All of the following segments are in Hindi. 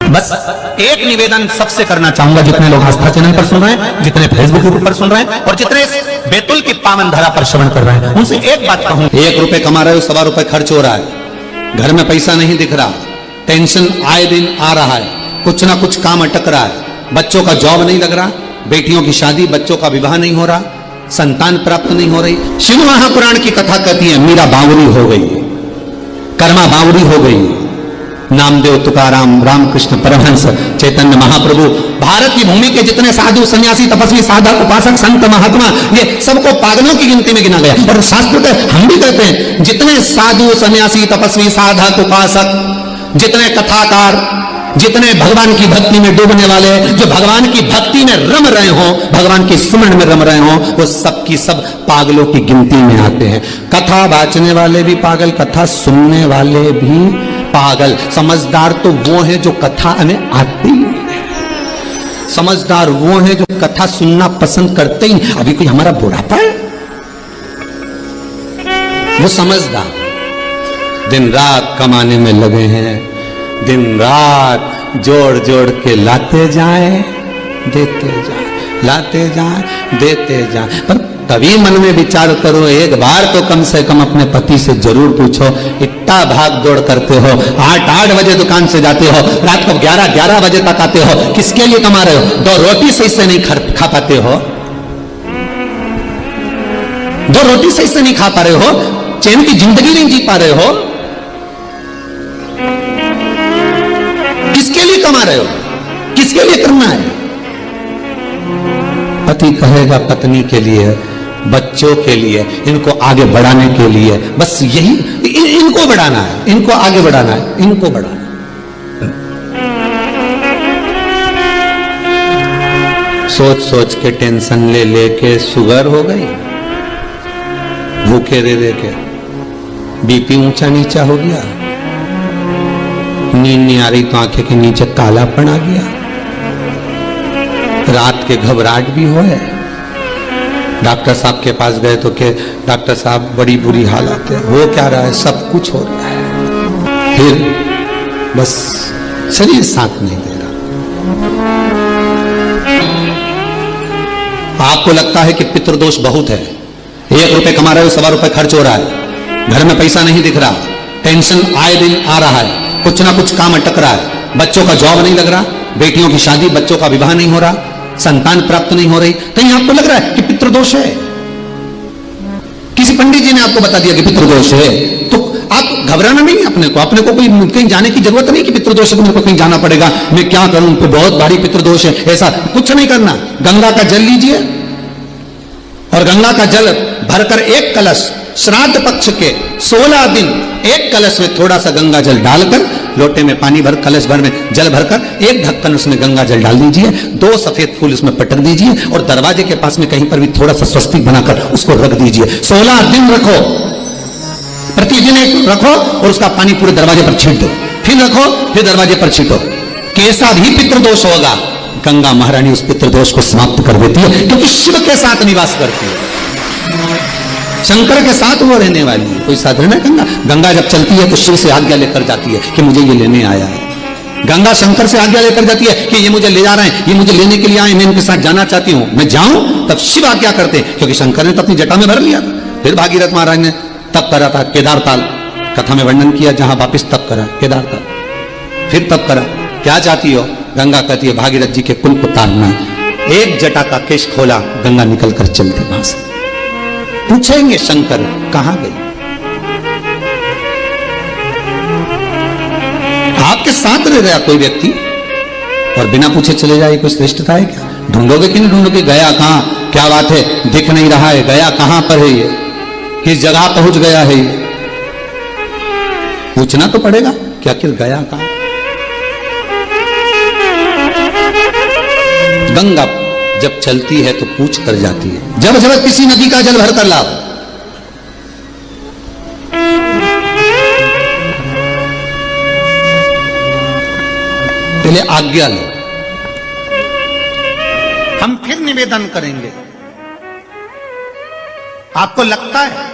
बस एक निवेदन सबसे करना चाहूंगा, जितने लोग आस्था चैनल पर सुन रहे हैं, जितने फेसबुक पर सुन रहे हैं और जितने बैतुल की पावन धरा पर श्रवण कर रहे हैं, उनसे एक बात कहूं। 1 रुपए कमा रहे हो, 1.25 रुपए खर्च हो रहा है, घर में पैसा नहीं दिख रहा, टेंशन आए दिन आ रहा है, कुछ ना कुछ काम अटक रहा है, बच्चों का जॉब नहीं लग रहा, बेटियों की शादी, बच्चों का विवाह नहीं हो रहा, संतान प्राप्त नहीं हो रही। शिव महापुराण की कथा कहती है मीरा बावरी हो गई, कर्मा बावरी हो गई, नामदेव, तुकाराम, रामकृष्ण परमहंस, चैतन्य महाप्रभु, भारत की भूमि के जितने साधु, सन्यासी, तपस्वी, साधक, उपासक, संत, महात्मा, ये सबको पागलों की गिनती में गिना गया। और शास्त्र के हम भी कहते हैं जितने साधु, सन्यासी, तपस्वी, साधक, उपासक, जितने कथाकार, जितने भगवान की भक्ति में डूबने वाले, जो भगवान की भक्ति में रम रहे हो, भगवान के स्मरण में रम रहे हो, वो सब की सब पागलों की गिनती में आते हैं। कथा बाचने वाले भी पागल, कथा सुनने वाले भी पागल। समझदार तो वो है जो कथा में आते ही, समझदार वो है जो कथा सुनना पसंद करते ही। अभी कोई हमारा बुढ़ापा है, वो समझदार दिन रात कमाने में लगे हैं, दिन रात जोड़ जोड़ के लाते जाए, देते जाए, लाते जाए, देते जाए। पर कभी मन में विचार करो, एक बार तो कम से कम अपने पति से जरूर पूछो, इतना भाग दौड़ करते हो, 8-8 बजे दुकान से जाते हो, रात को 11-11 बजे तक आते हो, किसके लिए कमा रहे हो? 2 रोटी सही से नहीं खा पाते हो, 2 रोटी सही से नहीं खा पा रहे हो, चैन की जिंदगी नहीं जी पा रहे हो, किसके लिए कमा रहे हो? किसके लिए करना है? पति कहेगा पत्नी के लिए, बच्चों के लिए, इनको आगे बढ़ाने के लिए, बस यही इनको बढ़ाना है, इनको आगे बढ़ाना है, इनको बढ़ाना है। सोच सोच के टेंशन ले लेके शुगर हो गई, भूखे रह रह के बीपी ऊंचा नीचा हो गया, नींद नहीं आ रही तो आंखें के नीचे कालापन आ गया, रात के घबराहट भी हो है। डॉक्टर साहब के पास गए तो के डॉक्टर साहब बड़ी बुरी हालत है, हो क्या रहा है? सब कुछ हो रहा है, फिर बस शरीर साथ नहीं दे रहा। आपको लगता है कि पितृदोष बहुत है, 1 रुपए कमा रहे हो, 1.25 रुपए खर्च हो रहा है, घर में पैसा नहीं दिख रहा, टेंशन आए दिन आ रहा है, कुछ ना कुछ काम अटक रहा है, बच्चों का जॉब नहीं लग रहा, बेटियों की शादी, बच्चों का विवाह नहीं हो रहा, संतान प्राप्त नहीं हो रही, कहीं आपको लग रहा है कि पितृदोष है? किसी पंडित जी ने आपको बता दिया कि पितृदोष है, तो आप घबराना नहीं, अपने को कोई कहीं जाने की जरूरत नहीं कि पितृदोष है, मेरे को कहीं जाना पड़ेगा, मैं क्या करूं, तो बहुत भारी पितृदोष है, ऐसा कुछ नहीं करना। गंगा का जल लीजिए और गंगा का जल भरकर 1 कलश, श्राद्ध पक्ष के 16 दिन 1 कलश में थोड़ा सा गंगा जल डालकर, लोटे में पानी भर, कलश भर में जल भरकर 1 ढक्कन उसमें गंगा जल डाल दीजिए, 2 सफेद फूल उसमें पटक दीजिए और दरवाजे के पास में कहीं पर भी थोड़ा सा स्वस्तिक बनाकर उसको रख दीजिए। 16 दिन रखो, प्रतिदिन एक रखो और उसका पानी पूरे दरवाजे पर छींट दो, फिर रखो, फिर दरवाजे पर छींटो। कैसा भी पितृदोष होगा, गंगा महारानी उस पितृदोष को समाप्त कर देती है, क्योंकि शिव के साथ निवास करती है, शंकर के साथ वो रहने वाली है। कोई साधारण है गंगा? गंगा जब चलती है तो शिव से आज्ञा लेकर जाती है कि मुझे ये लेने आया है। गंगा शंकर से आज्ञा लेकर जाती है कि ये मुझे ले जा रहे हैं, ये मुझे लेने के लिए आए, मैं इनके साथ जाना चाहती हूं, मैं जाऊं, तब शिव आज्ञा करते हैं, क्योंकि शंकर ने तो अपनी जटा में भर लिया था। फिर भागीरथ महाराज ने तप करा था, केदारताल कथा में वर्णन किया, जहां वापिस तप करा केदारताल, फिर तप करा। क्या चाहती हो? गंगा कहती है भागीरथ जी के कुल को तारना। 1 जटा का केश खोला, गंगा निकल कर चलती वहां से। पूछेंगे शंकर कहां गई? आपके साथ रह गया कोई व्यक्ति और बिना पूछे चले जाए, कोई श्रेष्ठता है क्या? ढूंढोगे कि नहीं ढूंढोगे? गया कहां? क्या बात है, दिख नहीं रहा है, गया कहां पर है, ये किस जगह पहुंच गया है? ये पूछना तो पड़ेगा कि आखिर गया कहां। गंगा जब चलती है तो पूछ कर जाती है, जब जब किसी नदी का जल भर कर लाओ, पहले आज्ञा लो। हम फिर निवेदन करेंगे, आपको लगता है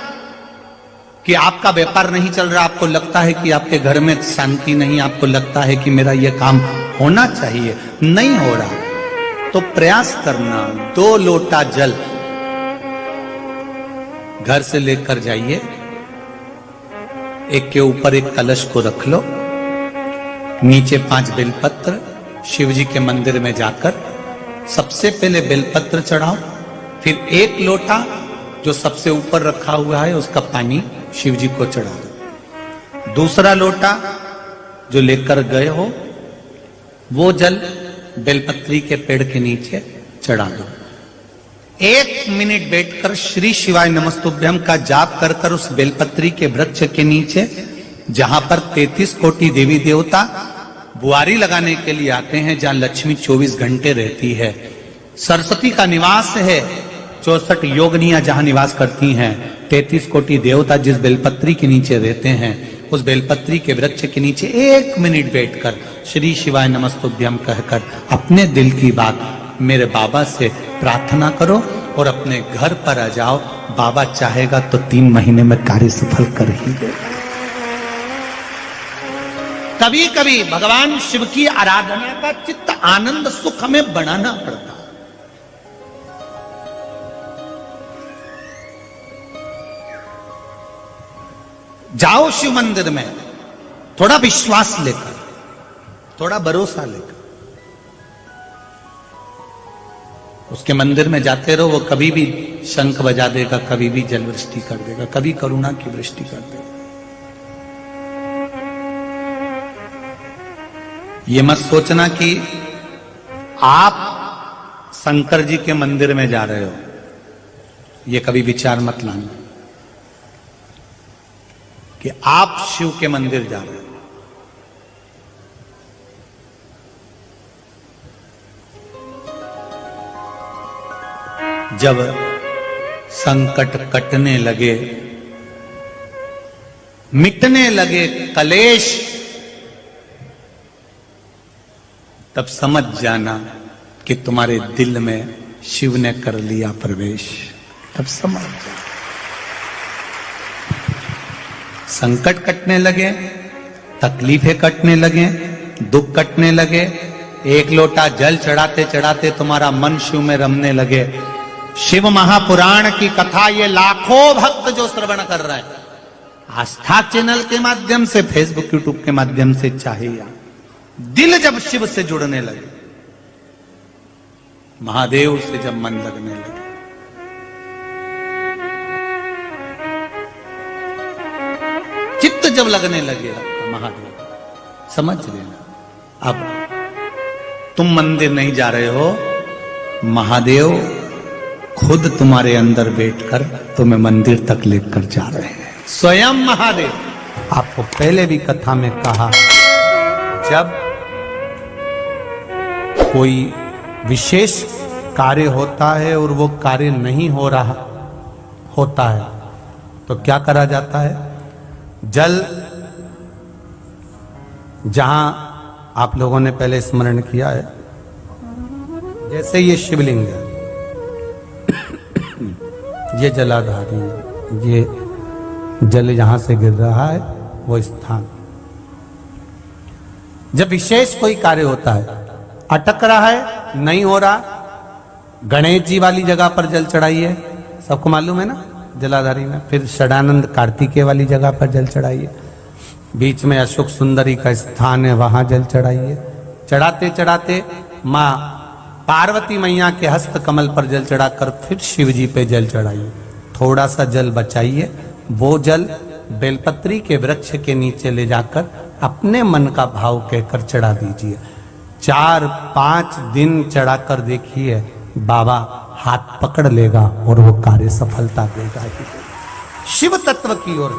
कि आपका व्यापार नहीं चल रहा, आपको लगता है कि आपके घर में शांति नहीं, आपको लगता है कि मेरा यह काम होना चाहिए, नहीं हो रहा तो प्रयास करना। 2 लोटा जल घर से लेकर जाइए, एक के ऊपर एक कलश को रख लो, नीचे 5 बेलपत्र, शिव जी के मंदिर में जाकर सबसे पहले बेलपत्र चढ़ाओ, फिर 1 लोटा जो सबसे ऊपर रखा हुआ है उसका पानी शिव जी को चढ़ा दो। दूसरा लोटा जो लेकर गए हो वो जल बेलपत्री के पेड़ के नीचे चढ़ा दो। 1 मिनट बैठकर श्री शिवाय नमस्तुभ्यम का जाप कर कर उस बेलपत्री के वृक्ष के नीचे, जहां पर 33 कोटि देवी देवता बुआरी लगाने के लिए आते हैं, जहां लक्ष्मी 24 घंटे रहती है, सरस्वती का निवास है, 64 योगनियां जहां निवास करती हैं, 33 कोटि देवता जिस बेलपत्री के नीचे रहते हैं, उस बेलपत्री के वृक्ष के नीचे 1 मिनट बैठकर श्री शिवाय नमस्तुभ्यम कहकर अपने दिल की बात मेरे बाबा से प्रार्थना करो और अपने घर पर आ जाओ। बाबा चाहेगा तो 3 महीने में कार्य सफल कर ही देगा। कभी कभी भगवान शिव की आराधना का चित्त आनंद सुख हमें बनाना पड़ता है। जाओ शिव मंदिर में थोड़ा विश्वास लेकर, थोड़ा भरोसा लेकर, उसके मंदिर में जाते रहो। वो कभी भी शंख बजा देगा, कभी भी जल वृष्टि कर देगा, कभी करुणा की वृष्टि कर देगा। ये मत सोचना कि आप शंकर जी के मंदिर में जा रहे हो, ये कभी विचार मत लाना कि आप शिव के मंदिर जा रहे हो। जब संकट कटने लगे, मिटने लगे कलेश, तब समझ जाना कि तुम्हारे दिल में शिव ने कर लिया प्रवेश। तब समझ जाना। संकट कटने लगे, तकलीफें कटने लगे, दुख कटने लगे, 1 लोटा जल चढ़ाते चढ़ाते तुम्हारा मन शिव में रमने लगे। शिव महापुराण की कथा ये लाखों भक्त जो श्रवण कर रहे हैं, आस्था चैनल के माध्यम से, फेसबुक यूट्यूब के माध्यम से, चाहे या दिल जब शिव से जुड़ने लगे, महादेव से जब मन लगने लगे, चित्त जब लगने लगे आपका महादेव, समझ लेना अब तुम मंदिर नहीं जा रहे हो, महादेव खुद तुम्हारे अंदर बैठकर तुम्हें मंदिर तक लेकर जा रहे हैं। स्वयं महादेव। आपको पहले भी कथा में कहा, जब कोई विशेष कार्य होता है और वो कार्य नहीं हो रहा होता है तो क्या करा जाता है? जल, जहां आप लोगों ने पहले स्मरण किया है, जैसे ये शिवलिंग है, ये जलाधारी है, ये जल यहां से गिर रहा है, वो स्थान। जब विशेष कोई कार्य होता है, अटक रहा है, नहीं हो रहा, गणेश जी वाली जगह पर जल चढ़ाइए, सबको मालूम है ना, जलाधारी में। फिर षडानंद कार्तिकेय वाली जगह पर जल चढ़ाइए, बीच में अशोक सुंदरी का स्थान है, वहां जल चढ़ाइए। चढ़ाते चढ़ाते माँ पार्वती मैया के हस्त कमल पर जल चढ़ाकर फिर शिव जी पे जल चढ़ाइए। थोड़ा सा जल बचाइए, वो जल बेलपत्री के वृक्ष के नीचे ले जाकर अपने मन का भाव कहकर चढ़ा दीजिए। 4-5 दिन चढ़ाकर देखिए, बाबा हाथ पकड़ लेगा और वो कार्य सफलता देगा ही। शिव तत्व की ओर